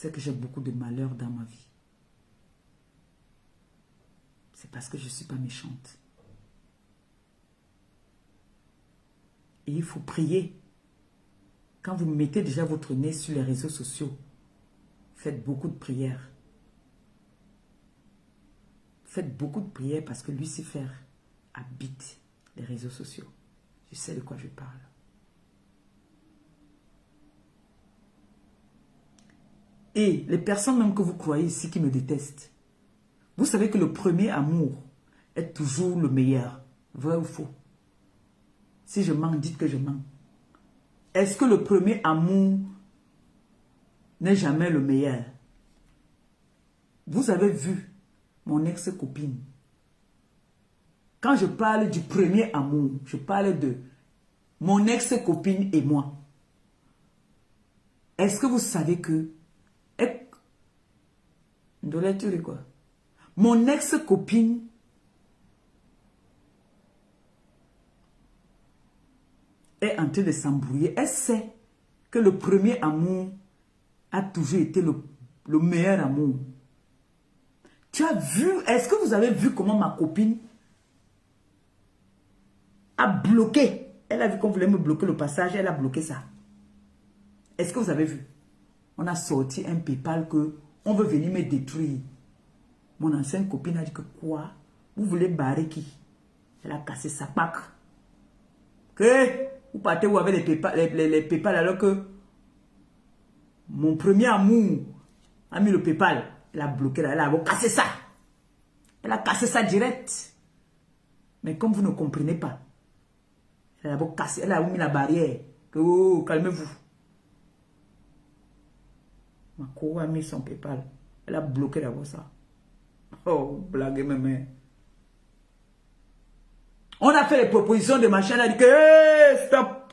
c'est que j'ai beaucoup de malheur dans ma vie. C'est parce que je ne suis pas méchante. Et il faut prier. Quand vous mettez déjà votre nez sur les réseaux sociaux, faites beaucoup de prières. Faites beaucoup de prières parce que Lucifer habite les réseaux sociaux. Je sais de quoi je parle. Et les personnes même que vous croyez ici qui me détestent, vous savez que le premier amour est toujours le meilleur. Vrai ou faux? Si je mens, dites que je mens. Est-ce que le premier amour n'est jamais le meilleur? Vous avez vu mon ex-copine. Quand je parle du premier amour, je parle de mon ex-copine et moi. Est-ce que vous savez que... quoi? Mon ex-copine est en train de s'embrouiller. Elle sait que le premier amour a toujours été le meilleur amour. Tu as vu, est-ce que vous avez vu comment ma copine a bloqué? Elle a vu qu'on voulait me bloquer le passage, elle a bloqué ça. Est-ce que vous avez vu? On a sorti un PayPal que on veut venir me détruire. Mon ancienne copine a dit que quoi? Vous voulez barrer qui? Elle a cassé sa pack. Que vous partez où avec les PayPal alors que mon premier amour a mis le PayPal. Elle a bloqué, elle a cassé ça. Elle a cassé ça direct. Mais comme vous ne comprenez pas, elle a cassé, elle a mis la barrière. Que, oh, calmez-vous. Ma co a mis son PayPal. Elle a bloqué d'abord ça. Oh, blague même. On a fait les propositions de machin, elle a dit que hey, stop.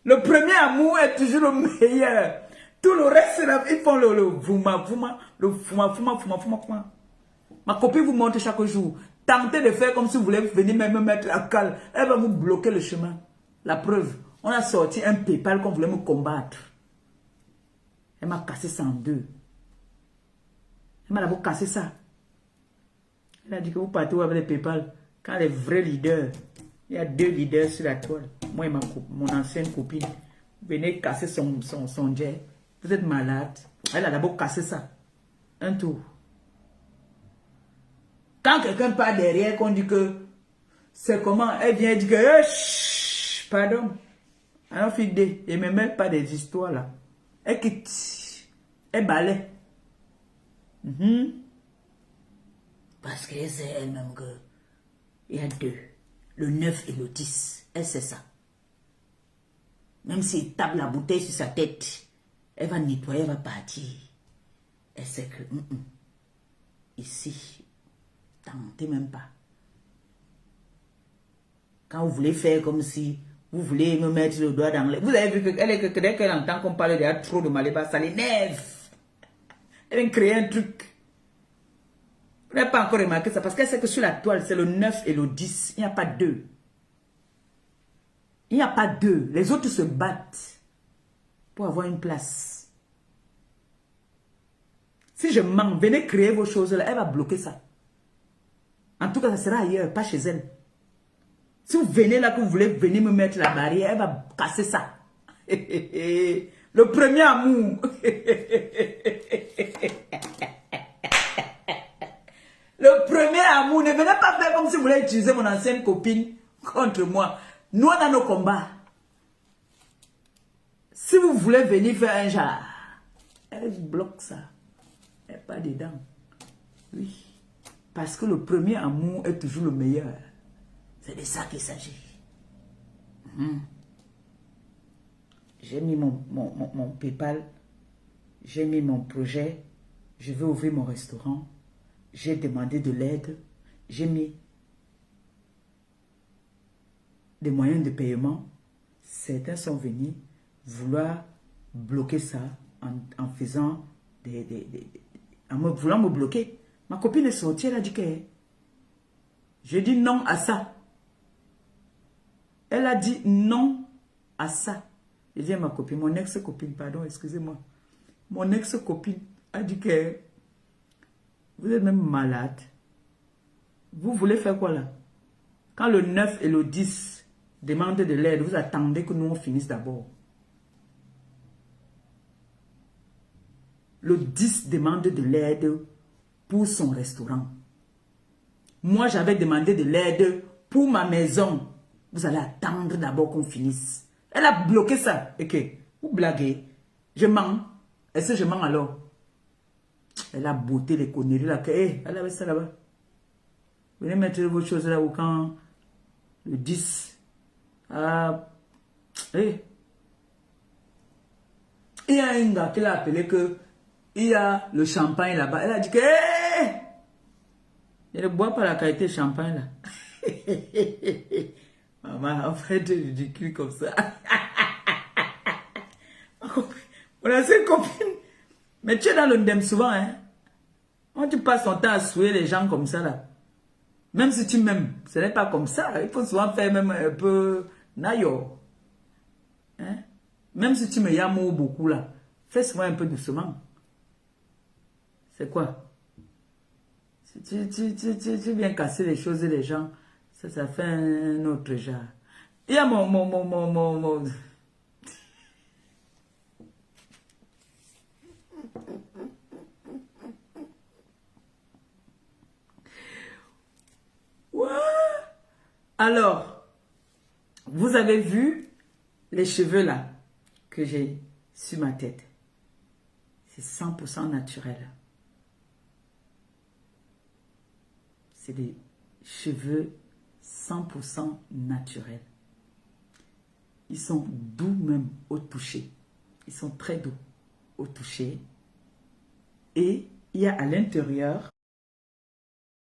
Le premier amour est toujours le meilleur. Tout le reste, ils font le fuma. Ma copine vous montre chaque jour. Tentez de faire comme si vous voulez venir même me mettre à cale. Elle va vous bloquer le chemin. La preuve, on a sorti un PayPal qu'on voulait me combattre. Elle m'a cassé ça en deux. Elle m'a d'abord cassé ça. Elle a dit que vous partez avec les PayPal. Quand les vrais leaders, il y a deux leaders sur la toile. Moi et mon ancienne copine. Venez casser son jet. Vous êtes malade. Elle a d'abord cassé ça. Un tour. Quand quelqu'un part derrière, qu'on dit que c'est comment, elle vient dire que pardon. Alors, fille, et ne me mêle pas des histoires là. Elle quitte. Elle balaie. Parce que c'est elle-même que il y a deux. Le 9 et le 10. Elle sait ça. Même s'il tape la bouteille sur sa tête, elle va nettoyer, elle va partir. Elle sait que ici, tentez même pas. Quand vous voulez faire comme si vous voulez me mettre le doigt dans les... Vous avez vu que dès qu'elle entend qu'on parle de trop de Maléba, ça l'énerve. Elle vient créer un truc. Vous n'avez pas encore remarqué ça parce qu'elle sait que sur la toile, c'est le 9 et le 10. Il n'y a pas deux. Il n'y a pas deux. Les autres se battent pour avoir une place. Si je mens, venez créer vos choses là, elle va bloquer ça. En tout cas, ça sera ailleurs, pas chez elle. Si vous venez là, que vous voulez venir me mettre la barrière, elle va casser ça. Le premier amour. Le premier amour. Ne venez pas faire comme si vous voulez utiliser mon ancienne copine contre moi. Nous, on a nos combats. Si vous voulez venir faire un genre, elle bloque ça. Elle n'est pas dedans. Oui. Parce que le premier amour est toujours le meilleur. C'est de ça qu'il s'agit. J'ai mis mon PayPal. J'ai mis mon projet. Je vais ouvrir mon restaurant. J'ai demandé de l'aide. J'ai mis des moyens de paiement. Certains sont venus vouloir bloquer ça en faisant en voulant me bloquer. Ma copine est sortie, elle a dit que je dis non à ça. Elle a dit non à ça. Je dis à ma copine, mon ex-copine, pardon, excusez-moi. Mon ex-copine a dit que vous êtes même malade. Vous voulez faire quoi là? Quand le 9 et le 10 demandent de l'aide, vous attendez que nous on finisse d'abord. Le 10 demande de l'aide pour son restaurant. Moi, j'avais demandé de l'aide pour ma maison. Vous allez attendre d'abord qu'on finisse. Elle a bloqué ça. Ok, vous blaguez. Je mens. Est-ce que je mens alors? Elle a botté les conneries là. Elle avait ça là-bas. Venez mettre vos choses là où quand le 10. Il y a un gars qui l'a appelé que il y a le champagne là-bas. Elle a dit que je ne bois pas la qualité de champagne là. Maman, en fait, tu es ridicule comme ça. On a cette copine. Mais tu es dans le ndem souvent, hein. Quand tu passes ton temps à souiller les gens comme ça là. Même si tu m'aimes, ce n'est pas comme ça. Il faut souvent faire même un peu nayo. Hein? Même si tu me yames beaucoup là, fais souvent un peu doucement. C'est quoi? Si tu viens casser les choses et les gens, ça fait un autre genre. Il y a mon. Ouais. Alors, vous avez vu les cheveux là que j'ai sur ma tête. C'est 100% naturel. C'est des cheveux 100% naturels. Ils sont doux même au toucher. Ils sont très doux au toucher. Et il y a à l'intérieur